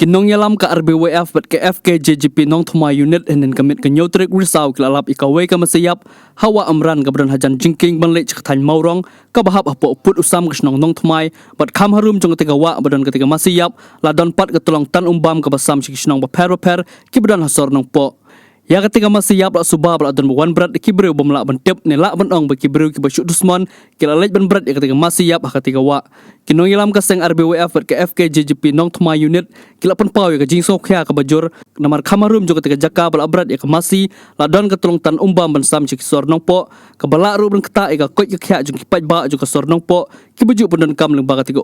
Kinong yalam ka RBWF bat ke FKJGP nong thumai unit henen kamit ke nyotrik risau kilalap ikawe ka masayap hawa amran ka bran hajan jingking banle chaktan maurong ka bahap apo put usam ke snong nong thumai bat kham harum jong ketiga wa badan ketiga masayap ladon pat ke tulong tan umbam ka basam snong ba per ki badan hasor nong po ya ketika masih yap la subah la don wan berat kibreu bomla bentep ne la benong ba kibreu ki basyuk dusman kila lej ben berat ya ketika masih yap ketika wa kinong ilam ka seng RBWF ke FKJGP nong thma unit kila pen pau ya ka jing sok khya ka bajur namar khamarum jo ketika jaka bala berat ya ka masih la don ka tulong tan umbam ban sam chik sor nong po ka bala ru ben keta ya ka koi ka khya jo ki pai ba jo ka sor nong po ki baju pun kam leng ba ketika